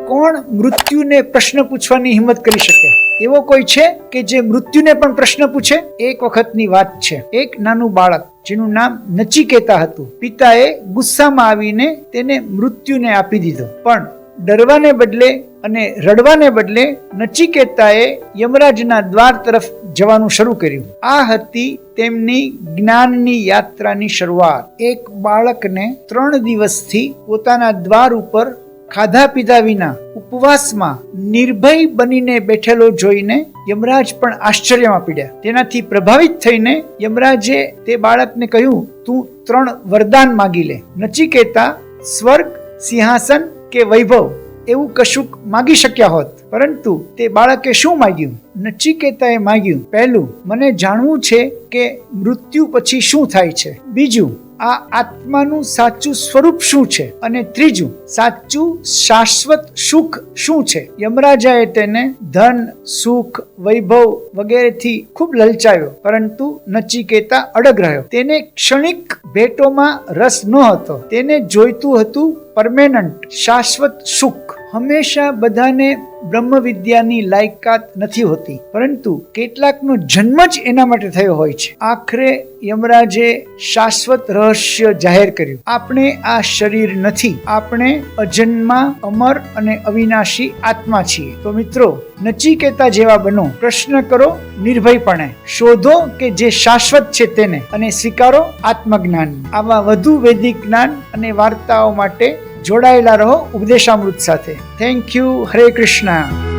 કોણ મૃત્યુને પ્રશ્ન પૂછવાની હિંમત કરી શકે? એવો કોઈ છે કે જે મૃત્યુને પણ પ્રશ્ન પૂછે? એક વખતની વાત છે. એક નાનું બાળક જેનું નામ નચિકેતા હતું, પિતાએ ગુસ્સામાં આવીને તેને મૃત્યુને આપી દીધો. પણ ડરવાને બદલે અને રડવાને બદલે નચિકેતાએ યમરાજના દ્વાર તરફ જવાનું શરૂ કર્યું. આ હતી તેમની જ્ઞાનની યાત્રાની શરૂઆત. એક બાળકને 3 દિવસથી પોતાના દ્વાર ઉપર ખાધા પીધા વિના ઉપવાસમાં નિર્ભય બનીને બેઠેલો જોઈને યમરાજ પણ આશ્ચર્યમાં પડ્યા. તેનાથી પ્રભાવિત થઈને યમરાજે તે બાળકને કહ્યું, તું 3 વરદાન માગી લે. નચિકેતા સ્વર્ગ, સિંહાસન કે વૈભવ એવું કશુંક માગી શક્યા હોત, પરંતુ તે બાળકે શું માગ્યું? નચિકેતાએ માગ્યું, પહેલું, મને જાણવું છે કે મૃત્યુ પછી શું થાય છે. બીજું, આ આત્માનું સાચું સ્વરૂપ શું છે. અને ત્રીજું, સાચું શાશ્વત સુખ શું છે. યમરાજાએ તેને ધન, સુખ, વૈભવ વગેરેથી ખૂબ લલચાવ્યો, પરંતુ નચિકેતા અડગ રહ્યો. તેને ક્ષણિક ભેટોમાં રસ નહોતો. તેને જોઈતું હતું પરમેનન્ટ, શાશ્વત સુખ. હંમેશા બધાને બ્રહ્મ વિદ્યાની લાયકાત નથી હોતી, પરંતુ કેટલાકનો જન્મ જ એના માટે થયો હોય છે. આખરે યમરાજે શાશ્વત રહસ્ય જાહેર કર્યું. આપણે આ શરીર નથી, આપણે અજન્મા, અમર અને અવિનાશી આત્મા છીએ. તો મિત્રો, નચિકેતા જેવા બનો. પ્રશ્ન કરો નિર્ભયપણે, શોધો કે જે શાશ્વત છે તેને, અને સ્વીકારો આત્મજ્ઞાન. આવા વધુ વૈદિક જ્ઞાન અને વાર્તાઓ માટે જોડાયેલા રહો ઉપદેશામૃત સાથે. Thank you. હરે કૃષ્ણ.